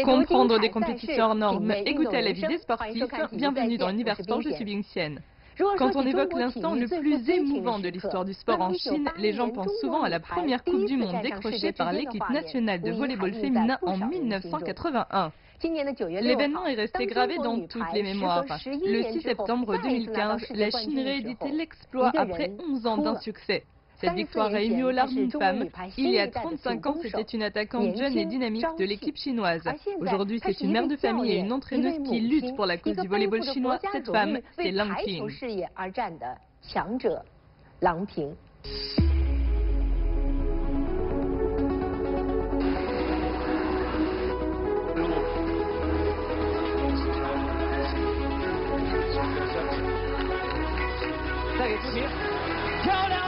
Comprendre des compétitions hors normes et goûter à la vie des sportifs, bienvenue dans l'univers sport, je suis Bing Xian. Quand on évoque l'instant le plus émouvant de l'histoire du sport en Chine, les gens pensent souvent à la première Coupe du Monde décrochée par l'équipe nationale de volleyball féminin en 1981. L'événement est resté gravé dans toutes les mémoires. Le 6 septembre 2015, la Chine rééditait l'exploit après 11 ans d'insuccès. Cette victoire a ému aux larmes une femme. Il y a 35 ans, c'était une attaquante jeune et dynamique de l'équipe chinoise. Aujourd'hui, c'est une mère de famille et une entraîneuse qui lutte pour la cause du volleyball chinois. Cette femme, c'est Lang Ping.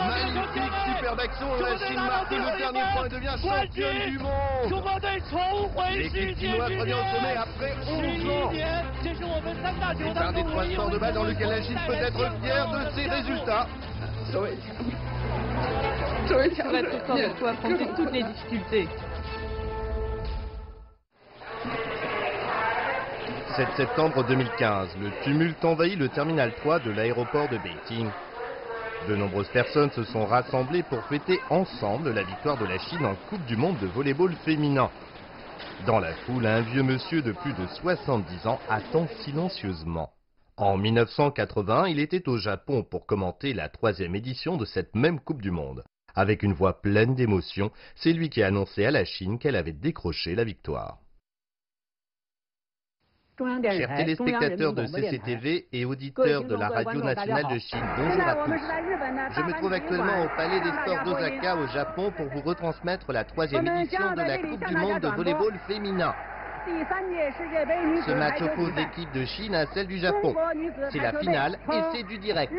Magnifique, superbe action, la Chine marque le dernier point et devient championne du monde. L'équipe chinoise revient au sommet après 11 ans. C'est un des trois sports de base dans lequel la Chine peut être fière de ses résultats. Pour être fort, il faut affronter toutes les difficultés. 7 septembre 2015, le tumulte envahit le terminal 3 de l'aéroport de Beijing. De nombreuses personnes se sont rassemblées pour fêter ensemble la victoire de la Chine en Coupe du Monde de volleyball féminin. Dans la foule, un vieux monsieur de plus de 70 ans attend silencieusement. En 1980, il était au Japon pour commenter la 3e édition de cette même Coupe du Monde. Avec une voix pleine d'émotion, c'est lui qui a annoncé à la Chine qu'elle avait décroché la victoire. Chers téléspectateurs de CCTV et auditeurs de la Radio nationale de Chine, bonjour à tous. Je me trouve actuellement au Palais des Sports d'Osaka au Japon pour vous retransmettre la 3e édition de la Coupe du Monde de volleyball féminin. Ce match oppose l'équipe de Chine à celle du Japon. C'est la finale et c'est du direct.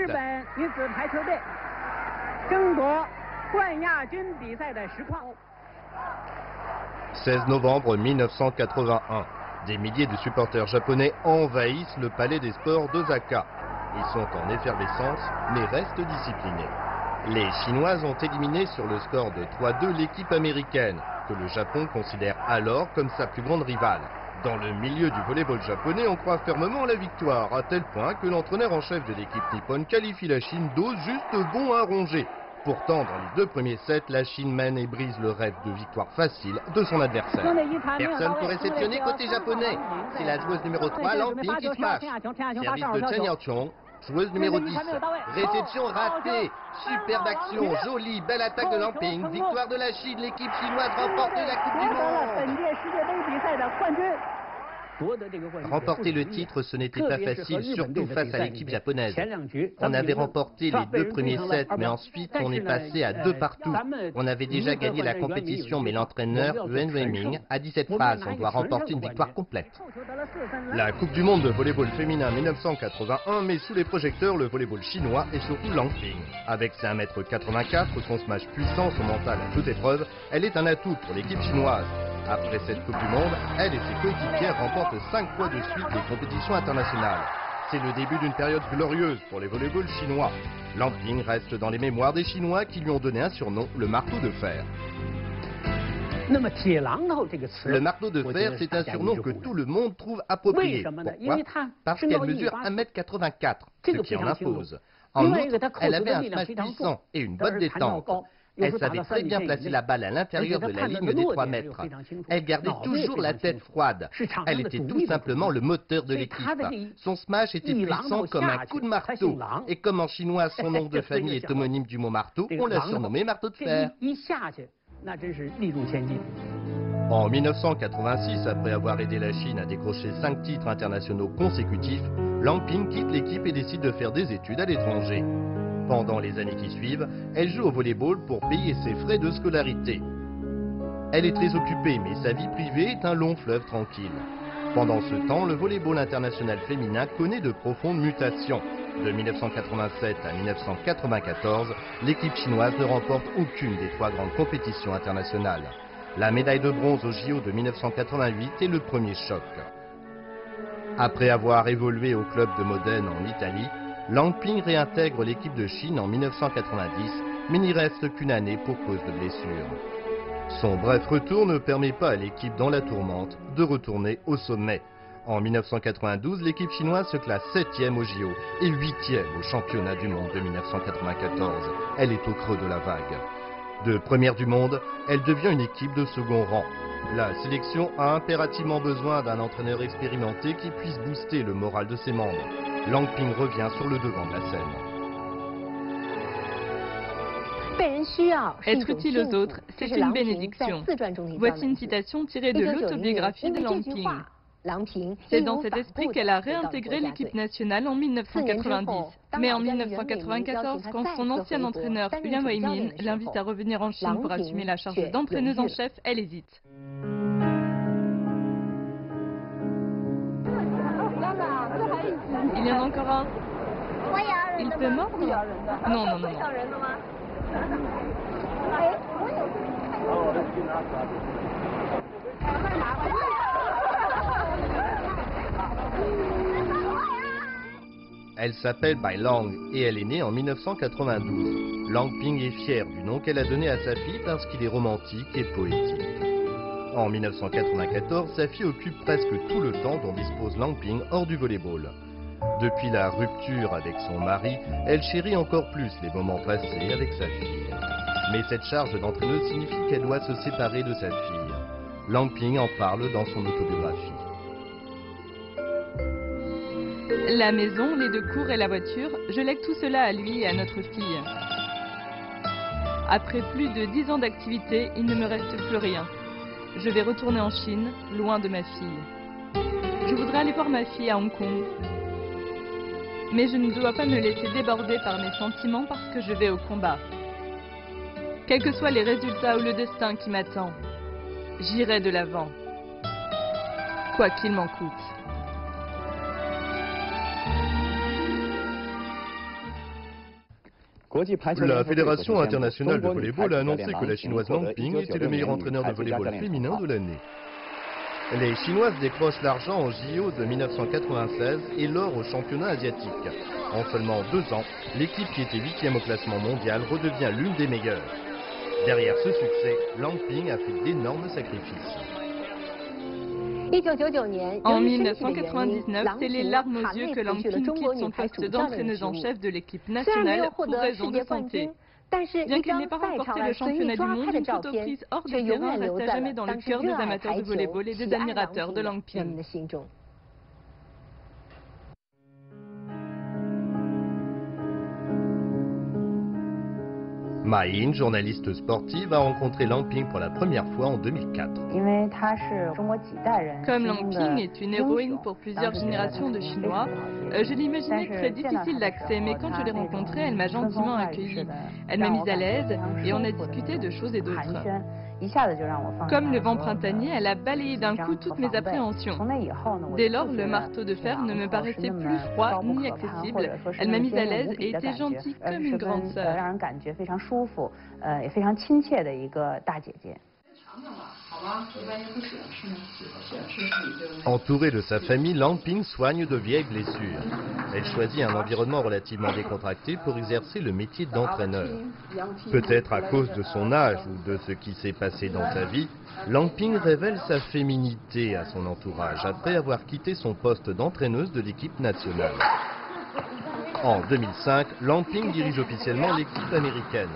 16 novembre 1981. Des milliers de supporters japonais envahissent le palais des sports d'Osaka. Ils sont en effervescence, mais restent disciplinés. Les Chinoises ont éliminé sur le score de 3-2 l'équipe américaine, que le Japon considère alors comme sa plus grande rivale. Dans le milieu du volleyball japonais, on croit fermement à la victoire, à tel point que l'entraîneur en chef de l'équipe nippone qualifie la Chine d'os juste bon à ronger. Pourtant, dans les 2 premiers sets, la Chine mène et brise le rêve de victoire facile de son adversaire. Personne pour réceptionner côté japonais. C'est la joueuse numéro 3, Lang Ping, qui smash. Service de Chen Yaoqiong, joueuse numéro 10. Réception ratée. Superbe action, jolie, belle attaque de Lang Ping. Victoire de la Chine, l'équipe chinoise remporte la Coupe du Monde. Remporter le titre, ce n'était pas facile, surtout face à l'équipe japonaise. On avait remporté les 2 premiers sets, mais ensuite on est passé à 2 partout. On avait déjà gagné la compétition, mais l'entraîneur, Yuan Weiming, a dit cette phrase, on doit remporter une victoire complète. La Coupe du Monde de volleyball féminin 1981 met sous les projecteurs le volleyball chinois et surtout Lang Ping. Avec ses 1m84, son smash puissant, son mental à toute épreuve, elle est un atout pour l'équipe chinoise. Après cette Coupe du Monde, elle et ses coéquipières remportent 5 fois de suite les compétitions internationales. C'est le début d'une période glorieuse pour les volleyballs chinois. Lang Ping reste dans les mémoires des Chinois qui lui ont donné un surnom, le marteau de fer. Le marteau de fer, c'est un surnom que tout le monde trouve approprié. Pourquoi? Parce qu'elle mesure 1m84, ce qui en impose. En outre, elle avait un smash puissant et une bonne détente. Elle savait très bien placer la balle à l'intérieur de la ligne des 3 mètres. Elle gardait toujours la tête froide. Elle était tout simplement le moteur de l'équipe. Son smash était puissant comme un coup de marteau. Et comme en chinois son nom de famille est homonyme du mot marteau, on l'a surnommé marteau de fer. En 1986, après avoir aidé la Chine à décrocher 5 titres internationaux consécutifs, Lang Ping quitte l'équipe et décide de faire des études à l'étranger. Pendant les années qui suivent, elle joue au volleyball pour payer ses frais de scolarité. Elle est très occupée, mais sa vie privée est un long fleuve tranquille. Pendant ce temps, le volleyball international féminin connaît de profondes mutations. De 1987 à 1994, l'équipe chinoise ne remporte aucune des 3 grandes compétitions internationales. La médaille de bronze au JO de 1988 est le premier choc. Après avoir évolué au club de Modène en Italie, Lang Ping réintègre l'équipe de Chine en 1990, mais n'y reste qu'une année pour cause de blessure. Son bref retour ne permet pas à l'équipe dans la tourmente de retourner au sommet. En 1992, l'équipe chinoise se classe 7e au JO et 8e au championnat du monde de 1994. Elle est au creux de la vague. De première du monde, elle devient une équipe de second rang. La sélection a impérativement besoin d'un entraîneur expérimenté qui puisse booster le moral de ses membres. Lang Ping revient sur le devant de la scène. Être utile aux autres, c'est une bénédiction. Voici une citation tirée de l'autobiographie de Lang Ping. C'est dans cet esprit qu'elle a réintégré l'équipe nationale en 1990. Mais en 1994, quand son ancien entraîneur Liang Weimin l'invite à revenir en Chine pour assumer la charge d'entraîneuse en chef, elle hésite. Il y en a encore un. Il peut mordre? Non, non, non, non. Elle s'appelle Bai Long et elle est née en 1992. Lang Ping est fière du nom qu'elle a donné à sa fille parce qu'il est romantique et poétique. En 1994, sa fille occupe presque tout le temps dont dispose Lang Ping hors du volleyball. Depuis la rupture avec son mari, elle chérit encore plus les moments passés avec sa fille. Mais cette charge d'entraîneuse signifie qu'elle doit se séparer de sa fille. Lang Ping en parle dans son autobiographie. La maison, les 2 cours et la voiture, je lègue tout cela à lui et à notre fille. Après plus de 10 ans d'activité, il ne me reste plus rien. Je vais retourner en Chine, loin de ma fille. Je voudrais aller voir ma fille à Hong Kong. Mais je ne dois pas me laisser déborder par mes sentiments parce que je vais au combat. Quels que soient les résultats ou le destin qui m'attend, j'irai de l'avant, quoi qu'il m'en coûte. La Fédération internationale de volleyball a annoncé que la chinoise Lang Ping était le meilleur entraîneur de volleyball féminin de l'année. Les Chinoises décrochent l'argent au JO de 1996 et l'or au championnat asiatique. En seulement 2 ans, l'équipe qui était 8e au classement mondial redevient l'une des meilleures. Derrière ce succès, Lang Ping a fait d'énormes sacrifices. En 1999, c'est les larmes aux yeux que Lang Ping quitte son poste d'entraîneuse en chef de l'équipe nationale pour raison de santé. Bien qu'elle n'ait pas remporté le championnat du monde, une photo prise hors du terrain reste à jamais dans le cœur des amateurs de volleyball et des admirateurs de Lang Ping. Ma Yin, journaliste sportive, a rencontré Lang Ping pour la première fois en 2004. Comme Lang Ping est une héroïne pour plusieurs générations de Chinois, je l'imaginais très difficile d'accès, mais quand je l'ai rencontrée, elle m'a gentiment accueillie. Elle m'a mise à l'aise et on a discuté de choses et d'autres. Comme le vent printanier, elle a balayé d'un coup toutes mes appréhensions. Dès lors, le marteau de fer ne me paraissait plus froid ni accessible. Elle m'a mise à l'aise et était gentille comme une grande sœur. Entourée de sa famille, Lang Ping soigne de vieilles blessures. Elle choisit un environnement relativement décontracté pour exercer le métier d'entraîneur. Peut-être à cause de son âge ou de ce qui s'est passé dans sa vie, Lang Ping révèle sa féminité à son entourage après avoir quitté son poste d'entraîneuse de l'équipe nationale. En 2005, Lang Ping dirige officiellement l'équipe américaine.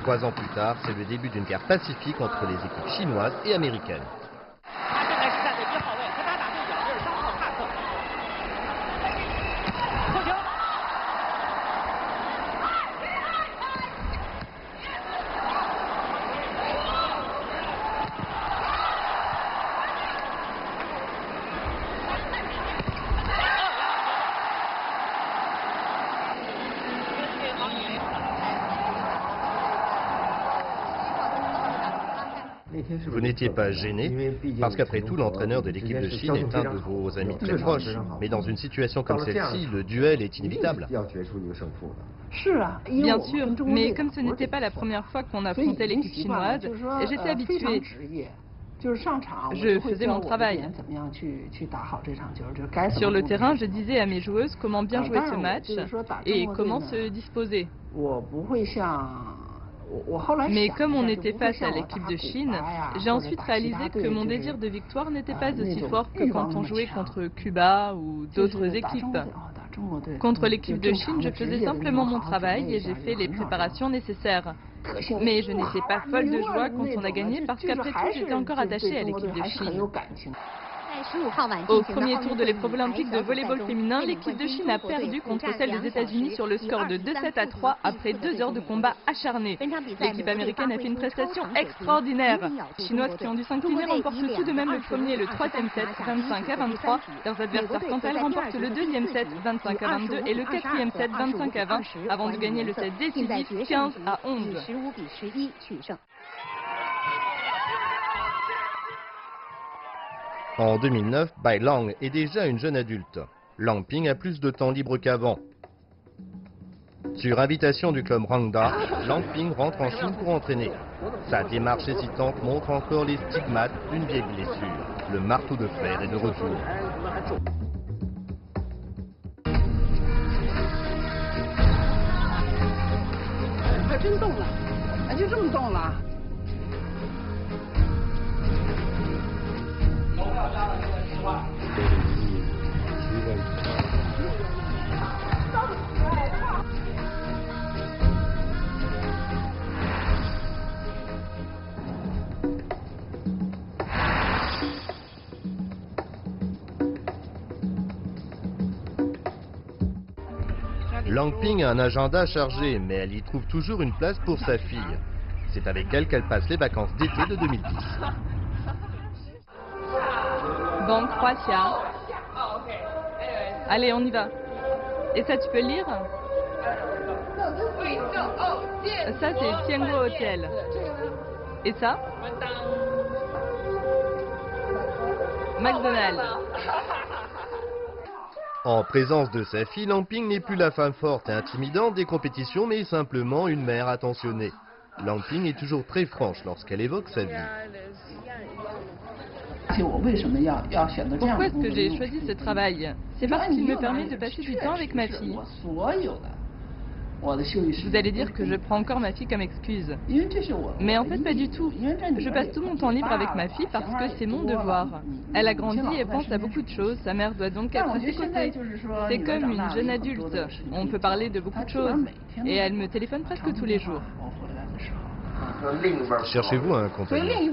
3 ans plus tard, c'est le début d'une guerre pacifique entre les équipes chinoises et américaines. Vous n'étiez pas gêné, parce qu'après tout, l'entraîneur de l'équipe de Chine est un de vos amis très proches. Mais dans une situation comme celle-ci, le duel est inévitable. Bien sûr, mais comme ce n'était pas la première fois qu'on affrontait l'équipe chinoise, j'étais habituée. Je faisais mon travail. Sur le terrain, je disais à mes joueuses comment bien jouer ce match et comment se disposer. Mais comme on était face à l'équipe de Chine, j'ai ensuite réalisé que mon désir de victoire n'était pas aussi fort que quand on jouait contre Cuba ou d'autres équipes. Contre l'équipe de Chine, je faisais simplement mon travail et j'ai fait les préparations nécessaires. Mais je n'étais pas folle de joie quand on a gagné parce qu'après tout, j'étais encore attachée à l'équipe de Chine. Au premier tour de l'épreuve olympique de volley-ball féminin, l'équipe de Chine a perdu contre celle des États-Unis sur le score de 2-7 à 3 après 2 heures de combat acharné. L'équipe américaine a fait une prestation extraordinaire. Les Chinoises qui ont dû s'incliner remportent tout de même le premier et le troisième set 25 à 23. Leurs adversaires quant à elles remportent le deuxième set 25 à 22 et le quatrième set 25 à 20 avant de gagner le set décisif 15 à 11. En 2009, Bai Lang est déjà une jeune adulte. Lang Ping a plus de temps libre qu'avant. Sur invitation du club Rangda, Lang Ping rentre en Chine pour entraîner. Sa démarche hésitante montre encore les stigmates d'une vieille blessure. Le marteau de fer est de retour. Lang Ping a un agenda chargé, mais elle y trouve toujours une place pour sa fille. C'est avec elle qu'elle passe les vacances d'été de 2010. Bon, Croatia. Allez, on y va. Et ça, tu peux lire? Ça, c'est Tianguo Hotel. Et ça? McDonald's. En présence de sa fille, Lang Ping n'est plus la femme forte et intimidante des compétitions, mais simplement une mère attentionnée. Lang Ping est toujours très franche lorsqu'elle évoque sa vie. Pourquoi est-ce que j'ai choisi ce travail? C'est parce qu'il me permet de passer du temps avec ma fille. Vous allez dire que je prends encore ma fille comme excuse. Mais en fait, pas du tout. Je passe tout mon temps libre avec ma fille parce que c'est mon devoir. Elle a grandi et pense à beaucoup de choses. Sa mère doit donc être à ses côtés. C'est comme une jeune adulte. On peut parler de beaucoup de choses. Et elle me téléphone presque tous les jours. Cherchez-vous un compagnon?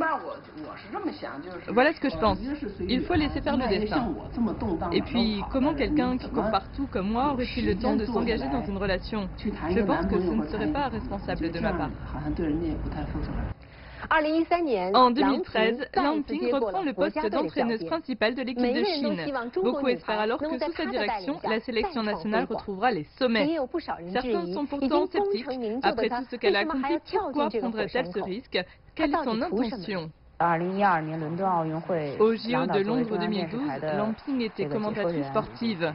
Voilà ce que je pense. Il faut laisser faire le destin. Et puis, comment quelqu'un qui court partout comme moi aurait-il le temps de s'engager dans une relation? Je pense que ce ne serait pas responsable de ma part. En 2013, Lang Ping reprend le poste d'entraîneuse principale de l'équipe de Chine. Beaucoup espèrent alors que sous sa direction, la sélection nationale retrouvera les sommets. Certains sont pourtant sceptiques. Après tout ce qu'elle a accompli, pourquoi prendrait-elle ce risque? Quelle est son intention? Au JO de Londres 2012, Lang Ping était commentatrice sportive.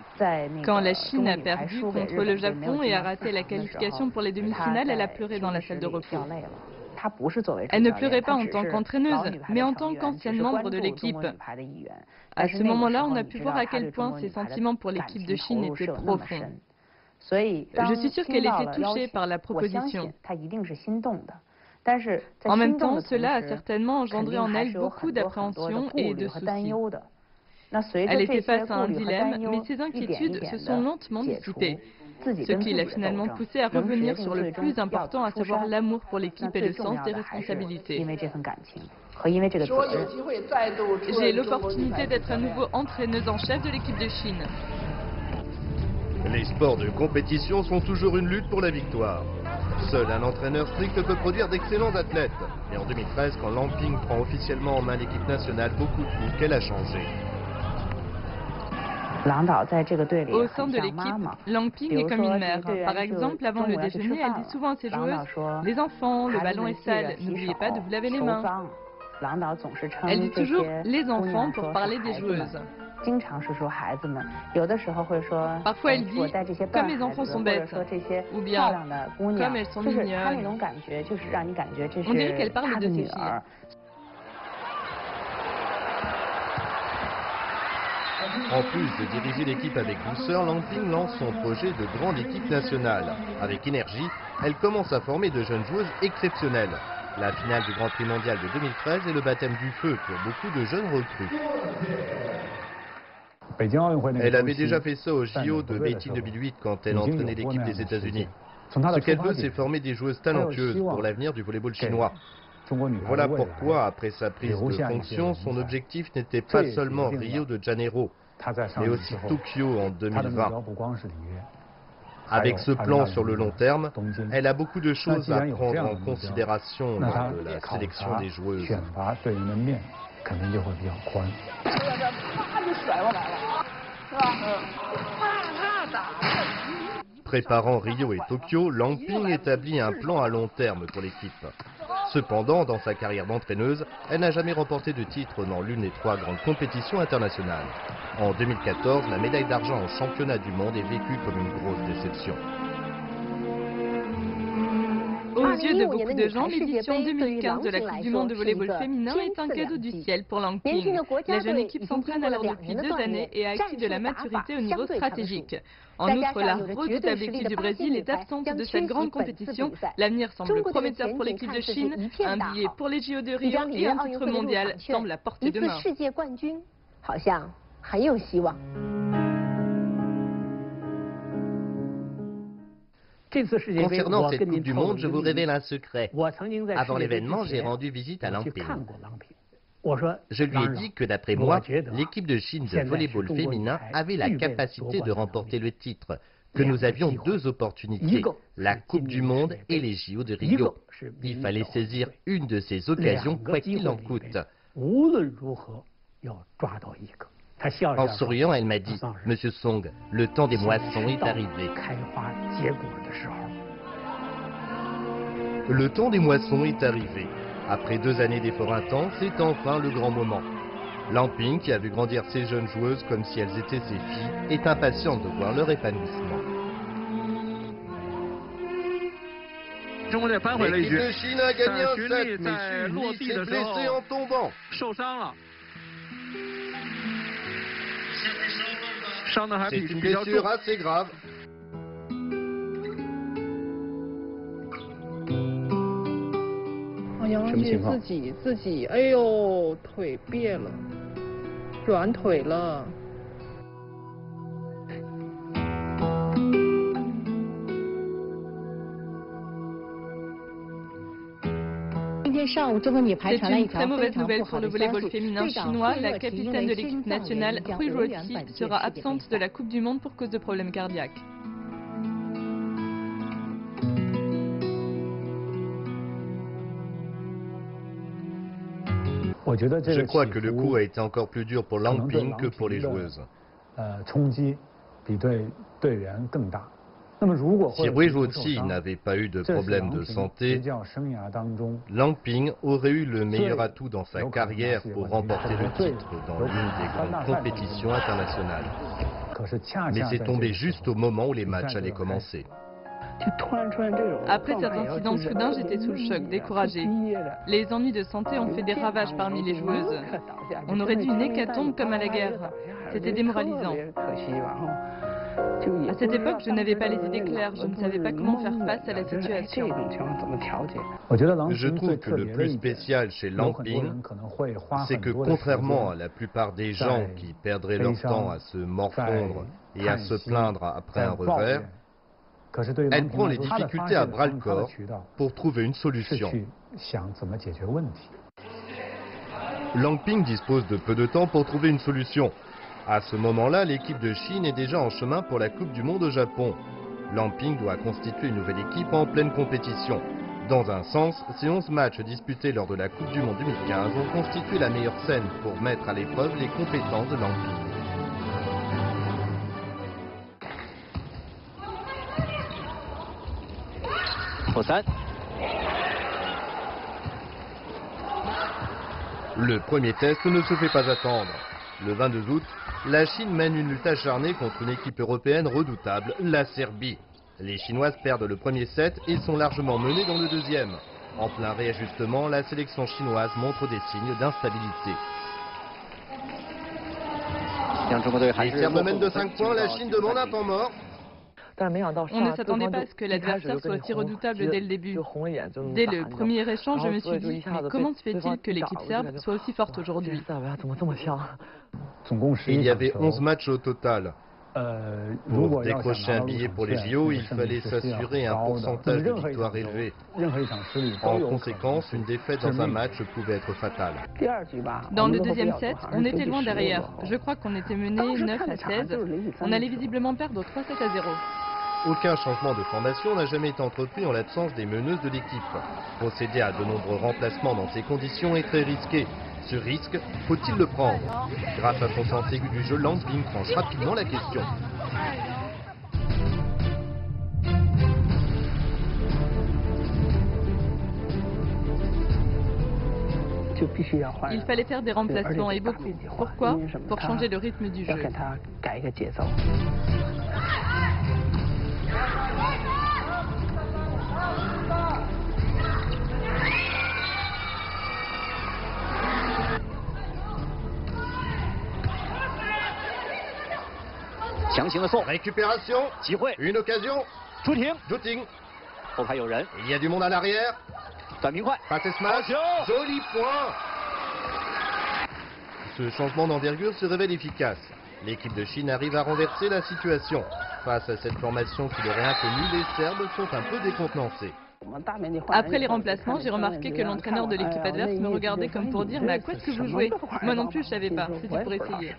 Quand la Chine a perdu contre le Japon et a raté la qualification pour les demi-finales, elle a pleuré dans la salle de repos. Elle ne pleurait pas en tant qu'entraîneuse, mais en tant qu'ancienne membre de l'équipe. À ce moment-là, on a pu voir à quel point ses sentiments pour l'équipe de Chine étaient profonds. Je suis sûre qu'elle était touchée par la proposition. En même temps, cela a certainement engendré en elle beaucoup d'appréhension et de soucis. Elle était face à un dilemme, mais ses inquiétudes se sont lentement dissipées. Ce qui l'a finalement poussée à revenir sur le plus important, à savoir l'amour pour l'équipe et le sens des responsabilités. J'ai l'opportunité d'être à nouveau entraîneuse en chef de l'équipe de Chine. Les sports de compétition sont toujours une lutte pour la victoire. Seul un entraîneur strict peut produire d'excellents athlètes. Et en 2013, quand Lang Ping prend officiellement en main l'équipe nationale, beaucoup trouvent qu'elle a changé. Au sein de l'équipe, Lang Ping est comme une mère. Par exemple, avant le déjeuner, elle dit souvent à ses joueuses « Les enfants, le ballon est sale, n'oubliez pas de vous laver les mains ». Elle dit toujours « les enfants » pour parler des joueuses. Parfois elle dit « comme les enfants sont bêtes » ou bien « comme elles sont mignonnes ». On dirait qu'elle parle de ses filles. En plus de diriger l'équipe avec douceur, Lamping lance son projet de grande équipe nationale. Avec énergie, elle commence à former de jeunes joueuses exceptionnelles. La finale du Grand Prix mondial de 2013 est le baptême du feu pour beaucoup de jeunes recrues. Elle avait déjà fait ça au JO de Beijing 2008 quand elle entraînait l'équipe des États-Unis. Ce qu'elle veut, c'est former des joueuses talentueuses pour l'avenir du volleyball chinois. Voilà pourquoi, après sa prise de fonction, son objectif n'était pas seulement Rio de Janeiro, mais aussi Tokyo en 2020. Avec ce plan sur le long terme, elle a beaucoup de choses à prendre en considération lors de la sélection des joueuses. Préparant Rio et Tokyo, Lamping établit un plan à long terme pour l'équipe. Cependant, dans sa carrière d'entraîneuse, elle n'a jamais remporté de titre dans l'une des 3 grandes compétitions internationales. En 2014, la médaille d'argent au championnat du monde est vécue comme une grosse déception. Aux yeux de beaucoup de gens, l'édition 2015 de la Coupe du monde de volley-ball féminin est un cadeau du ciel pour Lamping. La jeune équipe s'entraîne alors depuis 2 années et a acquis de la maturité au niveau stratégique. En outre, la redoutable équipe du Brésil est absente de cette grande compétition. L'avenir semble prometteur pour l'équipe de Chine. Un billet pour les JO de Rio et un titre mondial semble à portée de main. Concernant cette Coupe du Monde, je vous révèle un secret. Avant l'événement, j'ai rendu visite à Lamping. Je lui ai dit que d'après moi, l'équipe de Chine de volleyball féminin avait la capacité de remporter le titre, que nous avions 2 opportunités, la Coupe du Monde et les JO de Rio. Il fallait saisir une de ces occasions, quoi qu'il en coûte. En souriant, elle m'a dit, « Monsieur Song, le temps des moissons est arrivé. » Le temps des moissons est arrivé. Après 2 années d'efforts intenses, c'est enfin le grand moment. Lamping, qui a vu grandir ses jeunes joueuses comme si elles étaient ses filles, est impatiente de voir leur épanouissement. L'équipe de Chine a gagné un set, mais Su s'est blessé en tombant. C'est une blessure assez grave. C'est une très mauvaise nouvelle pour le volleyball féminin chinois. La capitaine de l'équipe nationale, Hui Ruoqi, sera absente de la Coupe du monde pour cause de problèmes cardiaques. Je crois que le coup a été encore plus dur pour Lamping que pour les joueuses. Si Hui Ruoqi n'avait pas eu de problème de santé, Lamping aurait eu le meilleur atout dans sa carrière pour remporter le titre dans l'une des grandes compétitions internationales. Mais c'est tombé juste au moment où les matchs allaient commencer. Après cet incident soudain, j'étais sous le choc, découragée. Les ennuis de santé ont fait des ravages parmi les joueuses. On aurait dit une hécatombe comme à la guerre. C'était démoralisant. À cette époque, je n'avais pas les idées claires, je ne savais pas comment faire face à la situation. Je trouve que le plus spécial chez Lamping, c'est que contrairement à la plupart des gens qui perdraient leur temps à se morfondre et à se plaindre après un revers, elle prend les difficultés à bras-le-corps pour trouver une solution. Lamping dispose de peu de temps pour trouver une solution. À ce moment-là, l'équipe de Chine est déjà en chemin pour la Coupe du monde au Japon. Lamping doit constituer une nouvelle équipe en pleine compétition. Dans un sens, ces 11 matchs disputés lors de la Coupe du monde 2015 ont constitué la meilleure scène pour mettre à l'épreuve les compétences de Lamping. Le premier test ne se fait pas attendre. Le 22 août, la Chine mène une lutte acharnée contre une équipe européenne redoutable, la Serbie. Les Chinoises perdent le premier set et sont largement menées dans le deuxième. En plein réajustement, la sélection chinoise montre des signes d'instabilité. Les Serbes mènent de 5 points, la Chine demande un temps mort. On ne s'attendait pas à ce que l'adversaire soit aussi redoutable dès le début. Dès le premier échange, je me suis dit, mais comment se fait-il que l'équipe serbe soit aussi forte aujourd'hui? Il y avait 11 matchs au total. Pour décrocher un billet pour les JO, il fallait s'assurer un pourcentage de victoire élevé. En conséquence, une défaite dans un match pouvait être fatale. Dans le deuxième set, on était loin derrière. Je crois qu'on était mené 9 à 16. On allait visiblement perdre 3-7 à 0. Aucun changement de formation n'a jamais été entrepris en l'absence des meneuses de l'équipe. Procéder à de nombreux remplacements dans ces conditions est très risqué. Ce risque, faut-il le prendre? Grâce à son sens aigu du jeu, Lang Bing tranche rapidement la question. Il fallait faire des remplacements et beaucoup. Pourquoi? Pour changer le rythme du jeu. Récupération, une occasion, Zhu. Il y a du monde à l'arrière. Passe et smash, joli point. Ce changement d'envergure se révèle efficace. L'équipe de Chine arrive à renverser la situation. Face à cette formation qui leur est inconnue, les Serbes sont un peu décontenancés. Après les remplacements, j'ai remarqué que l'entraîneur de l'équipe adverse me regardait comme pour dire « Mais à quoi est-ce que vous jouez ?» Moi non plus, je savais pas. C'était pour essayer.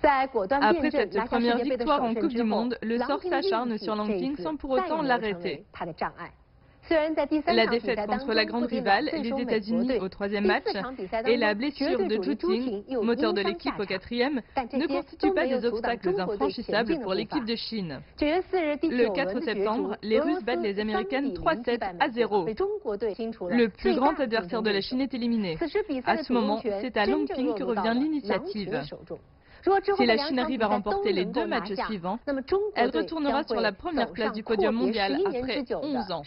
Après cette première victoire en Coupe du Monde, le sort s'acharne sur Lang Bing sans pour autant l'arrêter. La défaite contre la grande rivale, les États-Unis au troisième match, et la blessure de Zhu, moteur de l'équipe au quatrième, ne constituent pas des obstacles infranchissables pour l'équipe de Chine. Le 4 septembre, les Russes battent les Américaines 3-7 à 0. Le plus grand adversaire de la Chine est éliminé. À ce moment, c'est à Lang Bing que revient l'initiative. Si la Chine arrive à remporter les 2 matchs suivants, elle retournera sur la première place du podium mondial après 11 ans.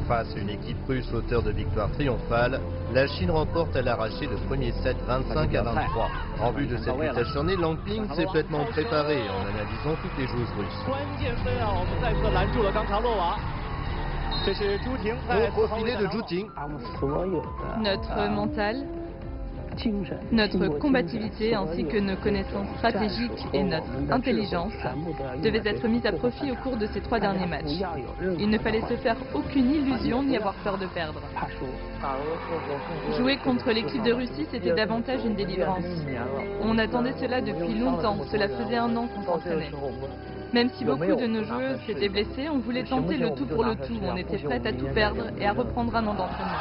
Face à une équipe russe auteur de victoires triomphales, la Chine remporte à l'arraché le premier set 25 à 23. En vue de cette lutte acharnée, Lang Bing s'est complètement préparé en analysant toutes les joueuses russes. Au profilé de Zhu. Notre mental, notre combativité ainsi que nos connaissances stratégiques et notre intelligence devaient être mises à profit au cours de ces 3 derniers matchs. Il ne fallait se faire aucune illusion ni avoir peur de perdre. Jouer contre l'équipe de Russie, c'était davantage une délivrance. On attendait cela depuis longtemps, cela faisait 1 an qu'on s'entraînait. Même si beaucoup de nos joueuses s'étaient blessées, on voulait tenter le tout pour le tout. On était prêtes à tout perdre et à reprendre 1 an d'entraînement.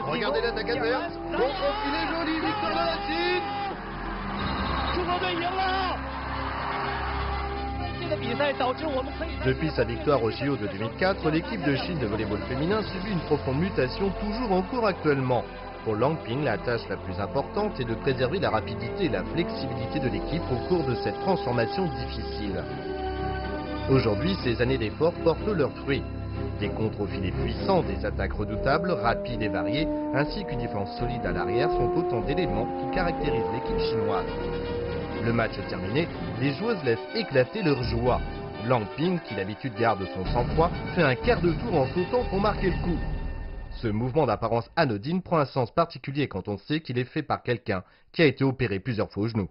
Regardez l'attaque adverse. Bon profilé, joli, victoire de la Chine. Depuis sa victoire au JO de 2004, l'équipe de Chine de volley-ball féminin subit une profonde mutation toujours en cours actuellement. Pour Lang Bing, la tâche la plus importante est de préserver la rapidité et la flexibilité de l'équipe au cours de cette transformation difficile. Aujourd'hui, ces années d'efforts portent leurs fruits. Des contres au filet puissants, des attaques redoutables, rapides et variées, ainsi qu'une défense solide à l'arrière sont autant d'éléments qui caractérisent l'équipe chinoise. Le match terminé, les joueuses laissent éclater leur joie. Lang Bing, qui d'habitude garde son sang-froid, fait un quart de tour en sautant pour marquer le coup. Ce mouvement d'apparence anodine prend un sens particulier quand on sait qu'il est fait par quelqu'un qui a été opéré plusieurs fois au genou.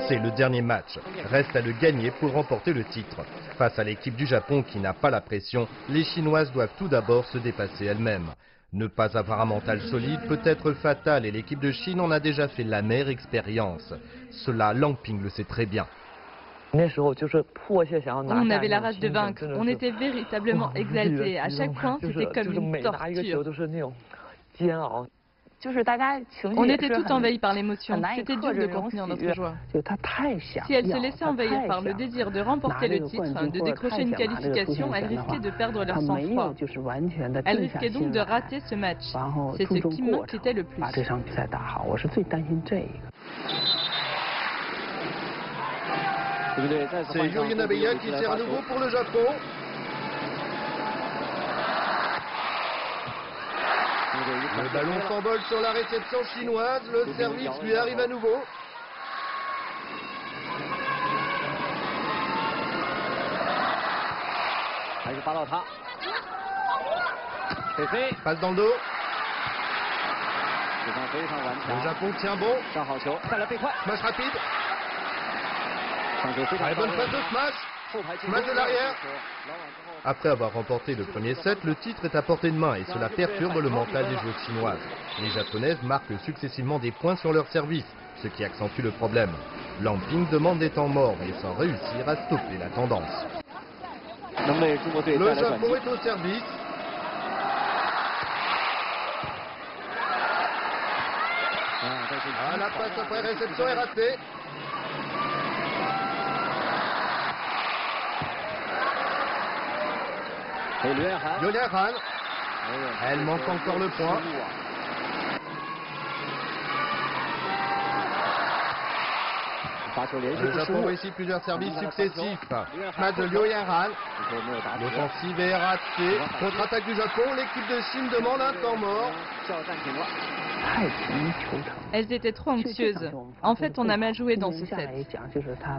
C'est le dernier match. Reste à le gagner pour remporter le titre. Face à l'équipe du Japon qui n'a pas la pression, les Chinoises doivent tout d'abord se dépasser elles-mêmes. Ne pas avoir un mental solide peut être fatal et l'équipe de Chine en a déjà fait l'amère expérience. Cela, Lang Bing le sait très bien. On avait la rage de vaincre, on était véritablement exaltés. À chaque point, c'était comme une torture. On était tout envahis par l'émotion. C'était dur de contenir notre joie. Si elle se laissait envahir par le désir de remporter le titre, de décrocher une qualification, elle risquait de perdre leur sang-froid. Elle risquait donc de rater ce match. C'est ce qui m'inquiétait le plus. C'est Yuri Nabeya qui sert à nouveau pour le Japon. Le ballon s'envole sur la réception chinoise. Le service lui arrive à nouveau. Passe dans le dos. Le Japon tient bon. Smash rapide. Très bonne passe de smash. Smash de l'arrière. Après avoir remporté le premier set, le titre est à portée de main et cela perturbe le mental des joueuses chinoises. Les japonaises marquent successivement des points sur leur service, ce qui accentue le problème. Lamping demande des temps morts et sans réussir à stopper la tendance. Le Japon est au service. Ah, la passe après réception est ratée. Yulia Han. Elle manque encore le point. Le Japon réussit plusieurs services successifs. Match de Liu Yanran. L'offensive est ratée. Contre-attaque du Japon, l'équipe de Chine demande un temps mort. Elles étaient trop anxieuses. En fait, on a mal joué dans ce set.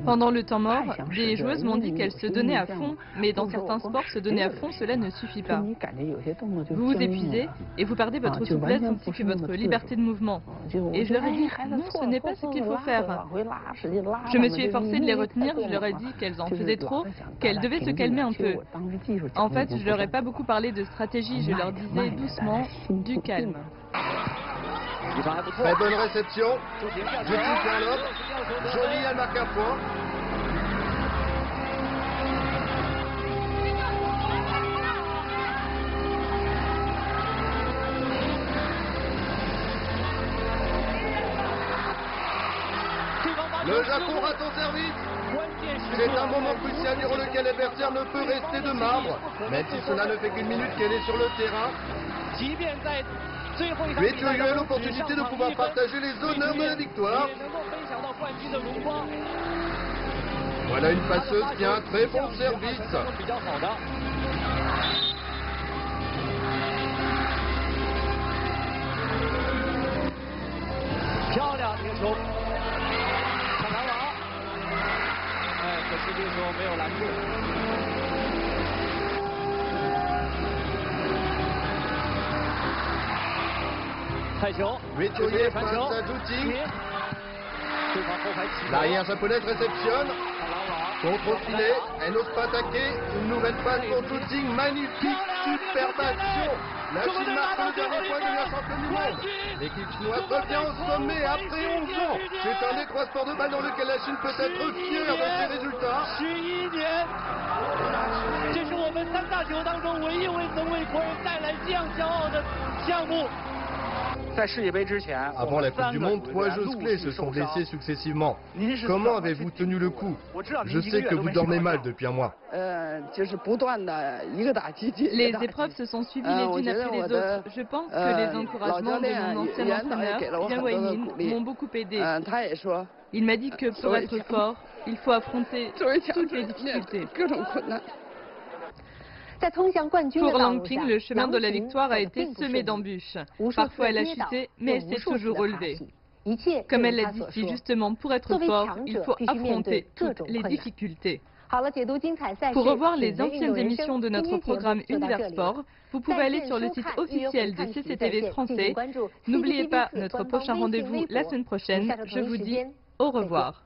Pendant le temps mort, des joueuses m'ont dit qu'elles se donnaient à fond, mais dans certains sports, se donner à fond, cela ne suffit pas. Vous vous épuisez et vous perdez votre souplesse ainsi que votre liberté de mouvement. Et je leur ai dit, non, ce n'est pas ce qu'il faut faire. Je me suis efforcée de les retenir, je leur ai dit qu'elles en faisaient trop, qu'elles devaient se calmer un peu. En fait, je leur ai pas beaucoup parlé de stratégie, je leur disais doucement, du calme. Très bonne réception. Judy Perlop. Jolie, elle marque un point. Le Japon rate son service. C'est un moment crucial durant lequel l'adversaire ne peut rester de marbre. Même si cela ne fait qu'une minute qu'elle est sur le terrain. Weituo Yue a l'opportunité de pouvoir partager les honneurs de la victoire. Voilà une passeuse qui a un très bon service. Weituo Yue passe à Zhu. L'arrière japonaise réceptionne. Contre filet, elle n'ose pas attaquer. Une nouvelle passe pour Zhu. Magnifique, superbe action. La Chine marque le dernier point de la championne du monde. L'équipe chinoise revient au sommet après 11 ans. C'est un des trois sports de balle dans lequel la Chine peut être fière de ses résultats. Avant la Coupe du Monde, 3 joueuses clés se sont blessées successivement. Comment avez-vous tenu le coup? Je sais que vous dormez mal depuis un mois. Les épreuves se sont suivies les unes après les autres. Je pense que les encouragements de mon ancien entraîneur, Yang Weiming, m'ont beaucoup aidé. Il m'a dit que pour être fort, il faut affronter toutes les difficultés. Pour Lamping, le chemin de la victoire a été semé d'embûches. Parfois elle a chuté, mais elle s'est toujours relevée. Comme elle l'a dit si justement, pour être fort, il faut affronter toutes les difficultés. Pour revoir les anciennes émissions de notre programme Univers Sport, vous pouvez aller sur le site officiel de CCTV français. N'oubliez pas notre prochain rendez-vous la semaine prochaine. Je vous dis au revoir.